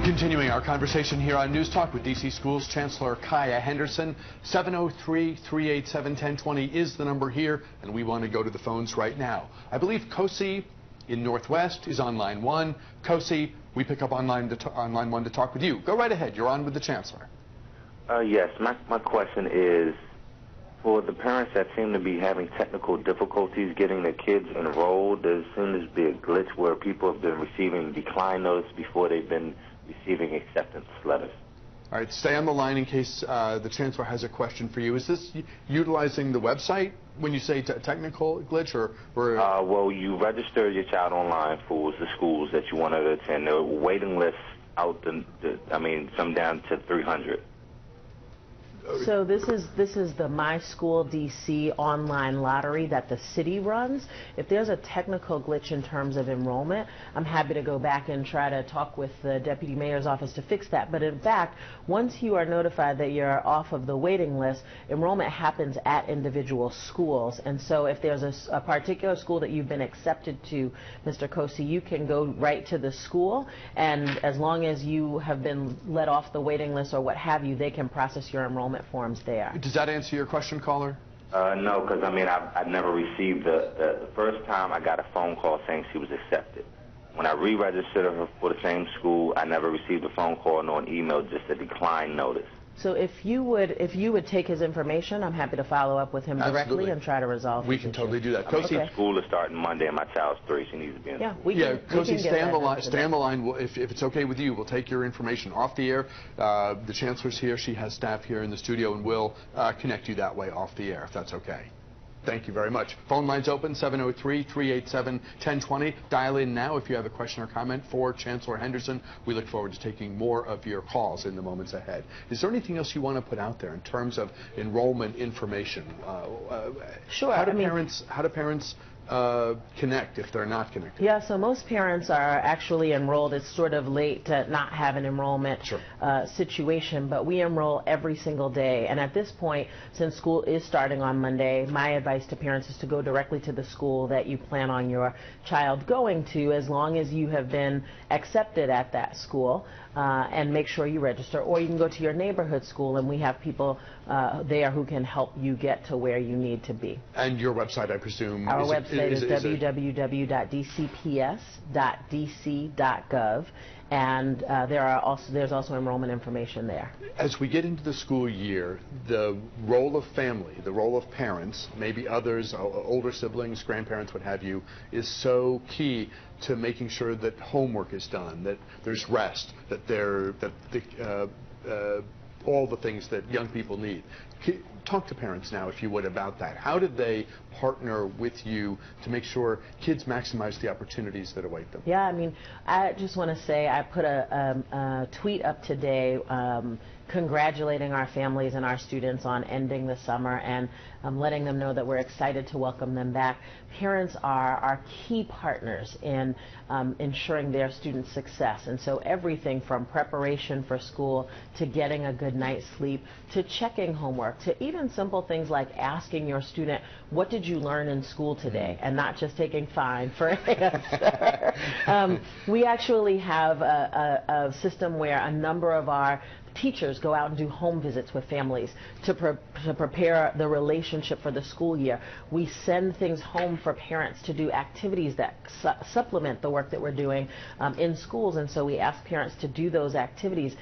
Continuing our conversation here on News Talk with D.C. Schools Chancellor Kaya Henderson. 703-387-1020 is the number here, and we want to go to the phones right now. I believe Kosi in Northwest is on line 1. Kosi, we pick up on line 1 to talk with you. Go right ahead. You're on with the Chancellor. Yes, my question is, for the parents that seem to be having technical difficulties getting their kids enrolled, there seems to be a glitch where people have been receiving decline notice before they've been receiving acceptance letters. All right, stay on the line in case the Chancellor has a question for you. Is this utilizing the website when you say technical glitch, or? Well, you register your child online for the schools that you want to attend. There are waiting lists out, some down to 300. So this is the My School DC online lottery that the city runs. If there's a technical glitch in terms of enrollment, I'm happy to go back and try to talk with the Deputy Mayor's office to fix that. But in fact, once you are notified that you're off of the waiting list, enrollment happens at individual schools. And so if there's a particular school that you've been accepted to, Mr. Kosi, you can go right to the school, and as long as you have been let off the waiting list or what have you, they can process your enrollment forms there. Does that answer your question, caller? No, because I never received the first time I got a phone call saying she was accepted. When I re-registered her for the same school, I never received a phone call nor an email, just a decline notice. So if you would take his information, I'm happy to follow up with him directly and try to resolve. We can totally do that. Kosi, school is starting Monday, and my child's 3. She needs to be in school. Kosi, stay on the line. Stay on the line. If it's okay with you, we'll take your information off the air. The Chancellor's here. She has staff here in the studio, and we'll connect you that way off the air, if that's okay. Thank you very much. Phone lines open, 703-387-1020. Dial in now if you have a question or comment for Chancellor Henderson. We look forward to taking more of your calls in the moments ahead. Is there anything else you want to put out there in terms of enrollment information? Sure. How do parents connect if they're not connected? Yeah, so most parents are actually enrolled. It's sort of late to not have an enrollment situation, but we enroll every single day. And at this point, since school is starting on Monday, my advice to parents is to go directly to the school that you plan on your child going to, as long as you have been accepted at that school, and make sure you register. Or you can go to your neighborhood school, and we have people there who can help you get to where you need to be. And your website, I presume, our website is www.dcps.dc.gov, and there's also enrollment information there. As we get into the school year, the role of family, the role of parents, maybe others, older siblings, grandparents, what have you, is so key to making sure that homework is done, that there's rest, that all the things that young people need. Talk to parents now, if you would, about that. How did they partner with you to make sure kids maximize the opportunities that await them? Yeah, I just want to say I put a tweet up today congratulating our families and our students on ending the summer, and letting them know that we're excited to welcome them back. Parents are our key partners in ensuring their students' success, and so everything from preparation for school to getting a good night's sleep to checking homework to even simple things like asking your student, what did you learn in school today, and not just taking fine for an answer. We actually have a system where a number of our teachers go out and do home visits with families to prepare the relationship for the school year. We send things home for parents to do activities that supplement the work that we're doing in schools, and so we ask parents to do those activities.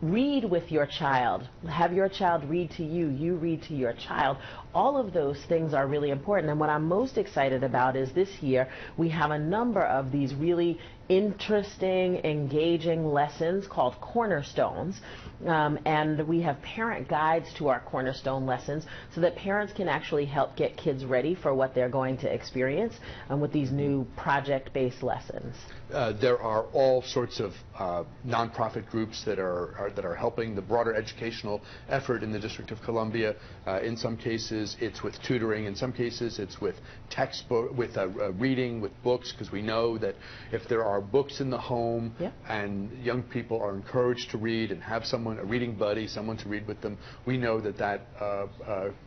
Read with your child. Have your child read to you. You read to your child. All of those things are really important. And what I'm most excited about is this year we have a number of these really interesting, engaging lessons called cornerstones. And we have parent guides to our cornerstone lessons so that parents can actually help get kids ready for what they're going to experience with these new project-based lessons. There are all sorts of nonprofit groups that are helping the broader educational effort in the District of Columbia. In some cases, it's with tutoring. In some cases, it's with textbook, with reading, with books, because we know that if there are are books in the home, Yep. and young people are encouraged to read and have a reading buddy, someone to read with them, we know that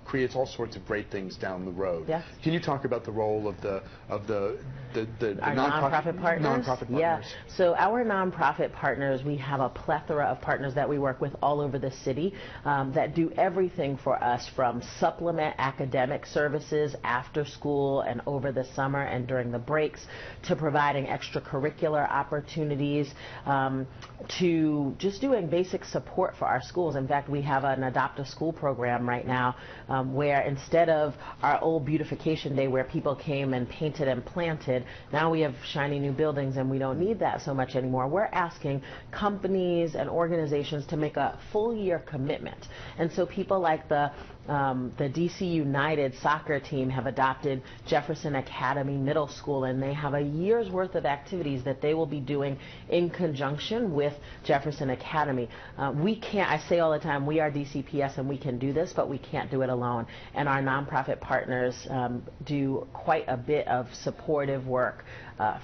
creates all sorts of great things down the road. Yes. Can you talk about the role of the our nonprofit partners? Nonprofit partners. Yeah. So our nonprofit partners, we have a plethora of partners that we work with all over the city that do everything for us, from supplement academic services after school and over the summer and during the breaks, to providing extracurricular opportunities, to just doing basic support for our schools. In fact, we have an Adopt a School program right now where instead of our old beautification day where people came and painted and planted, now we have shiny new buildings and we don't need that so much anymore. We're asking companies and organizations to make a full year commitment. And so people like the DC United soccer team have adopted Jefferson Academy Middle School, and they have a year's worth of activities that they will be doing in conjunction with Jefferson Academy. We can't, I say all the time, we are DCPS and we can do this, but we can't do it alone. And our nonprofit partners do quite a bit of supportive work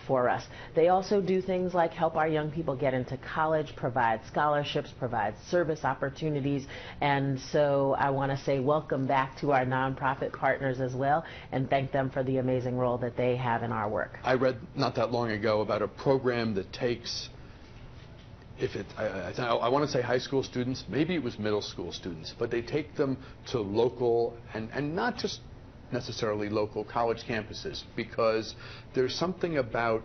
for us. They also do things like help our young people get into college, provide scholarships, provide service opportunities, and so I want to say welcome back to our nonprofit partners as well, and thank them for the amazing role that they have in our work. I read not that long ago about a program that takes, I want to say high school students, maybe it was middle school students, but they take them to local and not just necessarily local college campuses, because there's something about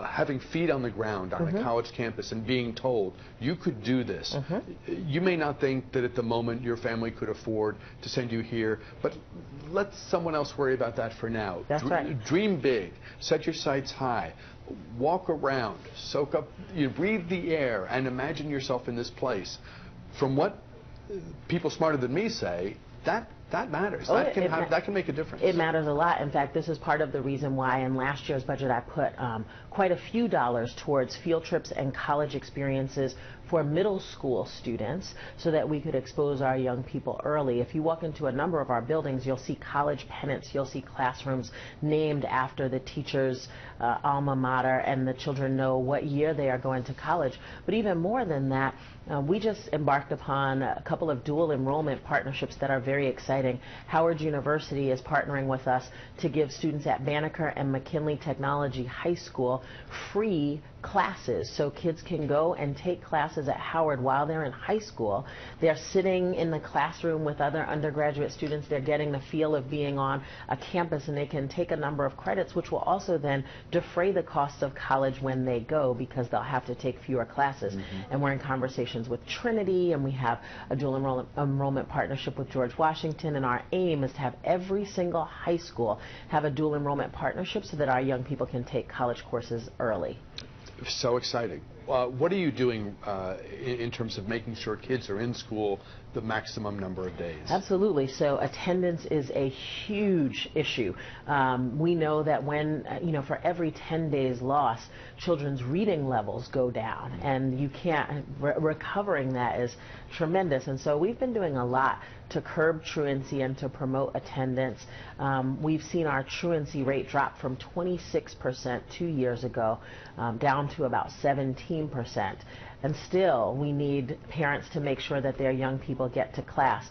having feet on the ground on a college campus and being told you could do this. You may not think that at the moment your family could afford to send you here, but let someone else worry about that for now. That's right. Dream big, set your sights high, walk around, soak up, breathe the air, and imagine yourself in this place. From what people smarter than me say, that matters. That can make a difference. It matters a lot. In fact, this is part of the reason why in last year's budget I put quite a few dollars towards field trips and college experiences for middle school students so that we could expose our young people early. If you walk into a number of our buildings, you'll see college pennants, you'll see classrooms named after the teacher's alma mater, and the children know what year they are going to college. But even more than that, we just embarked upon a couple of dual enrollment partnerships that are very exciting. Howard University is partnering with us to give students at Banneker and McKinley Technology High School free classes, so kids can go and take classes at Howard while they're in high school. They're sitting in the classroom with other undergraduate students. They're getting the feel of being on a campus, and they can take a number of credits, which will also then defray the cost of college when they go, because they'll have to take fewer classes. And we're in conversations with Trinity, and we have a dual enrollment partnership with George Washington, and our aim is to have every single high school have a dual enrollment partnership so that our young people can take college courses early. So exciting. What are you doing in terms of making sure kids are in school the maximum number of days? Absolutely. So attendance is a huge issue. We know that when, for every 10 days lost, children's reading levels go down, and you can't, recovering that is tremendous. And so we've been doing a lot to curb truancy and to promote attendance. We've seen our truancy rate drop from 26% 2 years ago down to about 17%. And still, we need parents to make sure that their young people get to class.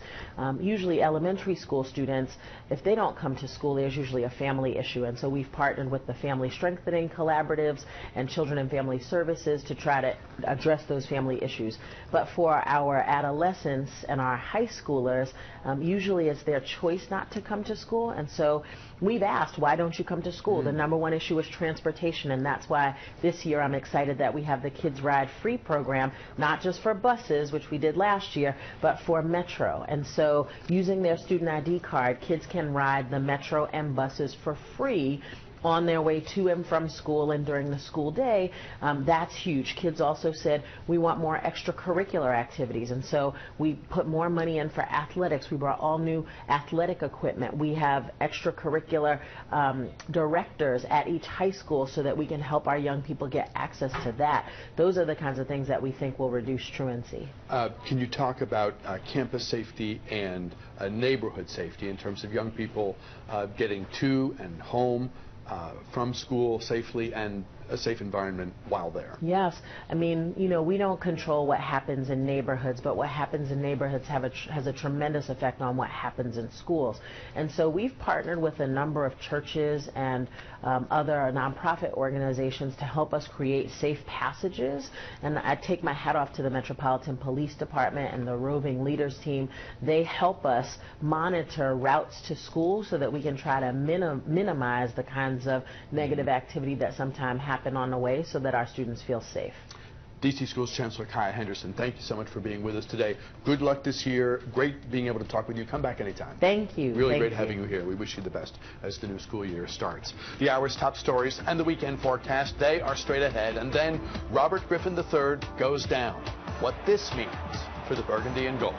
Usually elementary school students, if they don't come to school, there's usually a family issue. And so we've partnered with the Family Strengthening Collaboratives and Children and Family Services to try to address those family issues. But for our adolescents and our high schoolers, usually it's their choice not to come to school. And so we've asked, why don't you come to school? The number one issue is transportation, and that's why this year I'm excited that we have the Kids Ride Free program, not just for buses, which we did last year, but for Metro. And so using their student ID card, kids can ride the Metro and buses for free on their way to and from school and during the school day. That's huge. Kids also said we want more extracurricular activities, and so we put more money in for athletics. We brought all new athletic equipment. We have extracurricular directors at each high school so that we can help our young people get access to that. Those are the kinds of things that we think will reduce truancy. Can you talk about campus safety and neighborhood safety in terms of young people getting to and home from school safely, and a safe environment while there. Yes. I mean, you know, we don't control what happens in neighborhoods, but what happens in neighborhoods has a tremendous effect on what happens in schools. And so we've partnered with a number of churches and other nonprofit organizations to help us create safe passages. And I take my hat off to the Metropolitan Police Department and the Roving Leaders team. They help us monitor routes to school so that we can try to minimize the kinds of negative activity that sometimes happen on the way so that our students feel safe. D.C. Schools Chancellor Kaya Henderson, thank you so much for being with us today. Good luck this year. Great being able to talk with you. Come back anytime. Thank you. Really great having you here. We wish you the best as the new school year starts. The hour's top stories and the weekend forecast, they are straight ahead. And then Robert Griffin III goes down. What this means for the Burgundy and Gold.